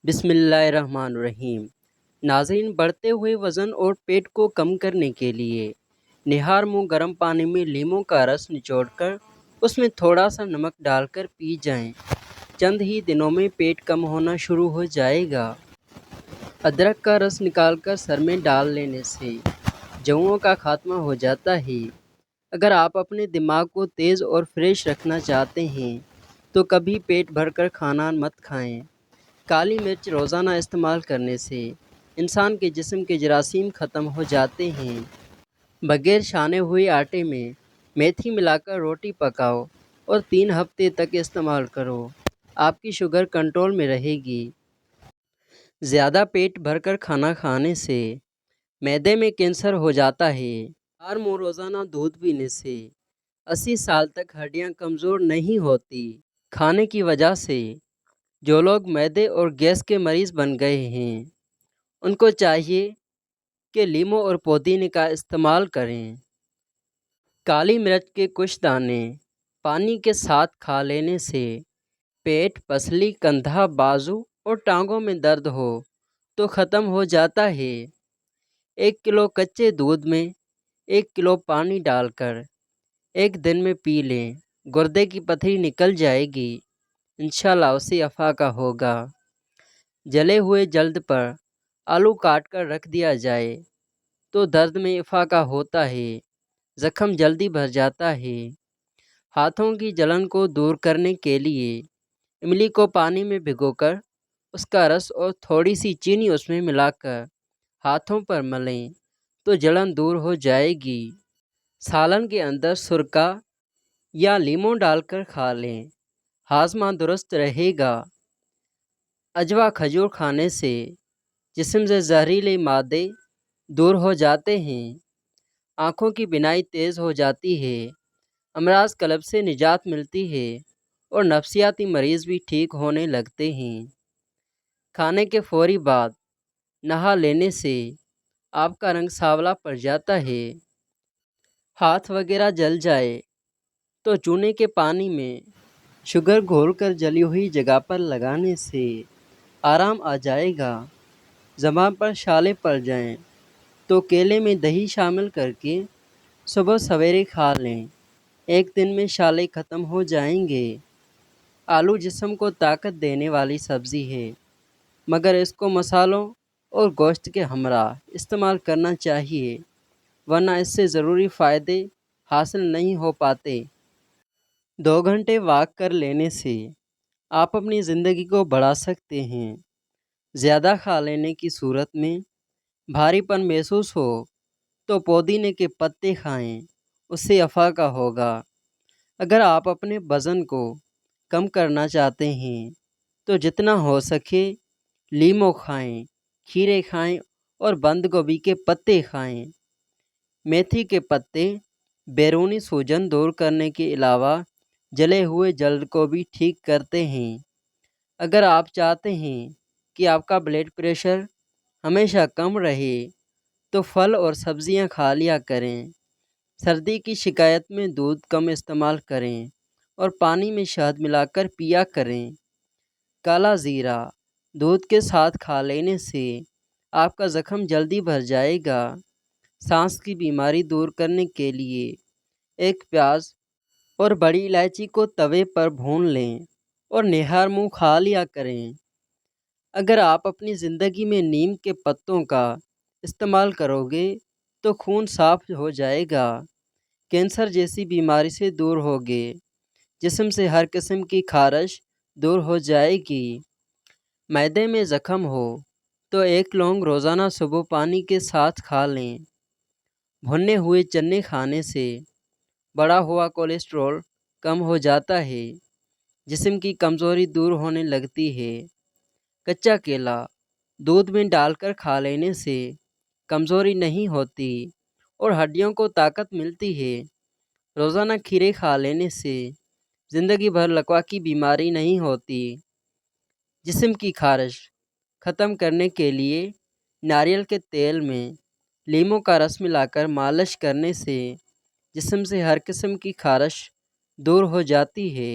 بسم اللہ الرحمن الرحیم۔ ناظرین، بڑھتے ہوئے وزن اور پیٹ کو کم کرنے کے لیے نہار منہ گرم پانی میں لیموں کا رس نچوڑ کر اس میں تھوڑا سا نمک ڈال کر پی جائیں۔ چند ہی دنوں میں پیٹ کم ہونا شروع ہو جائے گا۔ ادرک کا رس نکال کر سر میں ڈال لینے سے جوؤں کا خاتمہ ہو جاتا ہے۔ اگر آپ اپنے دماغ کو تیز اور فریش رکھنا چاہتے ہیں تو کبھی پیٹ بھر کر کھانا مت کھائیں۔ کالی مرچ روزانہ استعمال کرنے سے انسان کے جسم کے جراثیم ختم ہو جاتے ہیں۔ بغیر چھانے ہوئے آٹے میں میتھی ملا کر روٹی پکاؤ اور 3 ہفتے تک استعمال کرو۔ آپ کی شوگر کنٹرول میں رہے گی۔ زیادہ پیٹ بھر کر کھانا کھانے سے معدے میں کینسر ہو جاتا ہے۔ نہار منہ روزانہ دودھ پینے سے 80 سال تک ہڈیاں کمزور نہیں ہوتی۔ کھانے کی وجہ سے جو لوگ معدے اور گیس کے مریض بن گئے ہیں ان کو چاہیے کہ لیموں اور پودینے کا استعمال کریں۔ کالی مرچ کے کچھ دانے پانی کے ساتھ کھا لینے سے پیٹ، پسلی، کندھا، بازو اور ٹانگوں میں درد ہو تو ختم ہو جاتا ہے۔ 1 کلو کچے دودھ میں 1 کلو پانی ڈال کر 1 دن میں پی لیں۔ گردے کی پتھری نکل جائے گی۔ انشاءاللہ اسے افاقہ ہوگا۔ جلے ہوئے جلد پر آلو کاٹ کر رکھ دیا جائے تو درد میں افاقہ ہوتا ہے۔ زخم جلدی بھر جاتا ہے۔ ہاتھوں کی جلن کو دور کرنے کے لیے املی کو پانی میں بھگو کر اس کا رس اور تھوڑی سی چینی اس میں ملا کر ہاتھوں پر ملیں تو جلن دور ہو جائے گی۔ سالن کے اندر سرکہ یا لیموں ڈال کر کھا لیں، ہاضمہ درست رہے گا۔ اجوا کھجور کھانے سے جسم سے زہریلے مادے دور ہو جاتے ہیں۔ آنکھوں کی بینائی تیز ہو جاتی ہے۔ امراض قلب سے نجات ملتی ہے اور نفسیاتی مریض بھی ٹھیک ہونے لگتے ہیں۔ کھانے کے فوری بعد نہا لینے سے آپ کا رنگ سانولا پڑ جاتا ہے۔ ہاتھ وغیرہ جل جائے تو چونے کے پانی میں شوگر گھول کر جلی ہوئی جگہ پر لگانے سے آرام آ جائے گا۔ زبان پر چھالے پڑ جائیں تو کیلے میں دہی شامل کر کے صبح سویرے کھا لیں۔ 1 دن میں چھالے ختم ہو جائیں گے۔ آلو جسم کو طاقت دینے والی سبزی ہے مگر اس کو مسالوں اور گوشت کے ہمراہ استعمال کرنا چاہیے ورنہ اس سے ضروری فائدے حاصل نہیں ہو پاتے۔ 2 گھنٹے واک کر لینے سے آپ اپنی زندگی کو بڑھا سکتے ہیں۔ زیادہ کھا لینے کی صورت میں بھاری پن محسوس ہو تو پودینے کے پتے کھائیں، اس سے افاقہ ہوگا۔ اگر آپ اپنے وزن کو کم کرنا چاہتے ہیں تو جتنا ہو سکے لیموں کھائیں، کھیرے کھائیں اور بند گوبھی کے پتے کھائیں۔ میتھی کے پتے بیرونی سوجن دور کرنے کے علاوہ جلے ہوئے جلد کو بھی ٹھیک کرتے ہیں۔ اگر آپ چاہتے ہیں کہ آپ کا بلڈ پریشر ہمیشہ کم رہے تو پھل اور سبزیاں کھا لیا کریں۔ سردی کی شکایت میں دودھ کم استعمال کریں اور پانی میں شہد ملا کر پیا کریں۔ کالا زیرہ دودھ کے ساتھ کھا لینے سے آپ کا زخم جلدی بھر جائے گا۔ سانس کی بیماری دور کرنے کے لیے 1 پیاز اور بڑی الائچی کو توے پر بھون لیں اور نہار منہ کھا لیا کریں۔ اگر آپ اپنی زندگی میں نیم کے پتوں کا استعمال کرو گے تو خون صاف ہو جائے گا، کینسر جیسی بیماری سے دور ہوگے، جسم سے ہر قسم کی خارش دور ہو جائے گی۔ معدے میں زخم ہو تو 1 لونگ روزانہ صبح پانی کے ساتھ کھا لیں۔ بھنے ہوئے چنے کھانے سے بڑھا ہوا کولیسٹرول کم ہو جاتا ہے، جسم کی کمزوری دور ہونے لگتی ہے۔ کچا کیلا دودھ میں ڈال کر کھا لینے سے کمزوری نہیں ہوتی اور ہڈیوں کو طاقت ملتی ہے۔ روزانہ کھیرے کھا لینے سے زندگی بھر لکوا کی بیماری نہیں ہوتی۔ جسم کی خارش ختم کرنے کے لیے ناریل کے تیل میں لیموں کا رس ملا کر مالش کرنے سے جسم سے ہر قسم کی خارش دور ہو جاتی ہے۔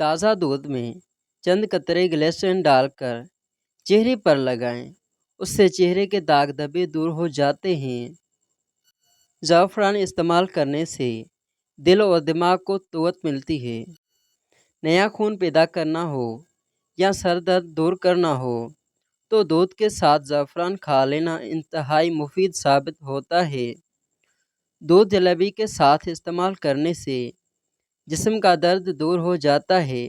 تازہ دودھ میں چند قطرے گلیسرین ڈال کر چہرے پر لگائیں، اس سے چہرے کے داغ دھبے دور ہو جاتے ہیں۔ زعفران استعمال کرنے سے دل اور دماغ کو قوت ملتی ہے۔ نیا خون پیدا کرنا ہو یا سر درد دور کرنا ہو تو دودھ کے ساتھ زعفران کھا لینا انتہائی مفید ثابت ہوتا ہے۔ دودھ جلیبی کے ساتھ استعمال کرنے سے جسم کا درد دور ہو جاتا ہے۔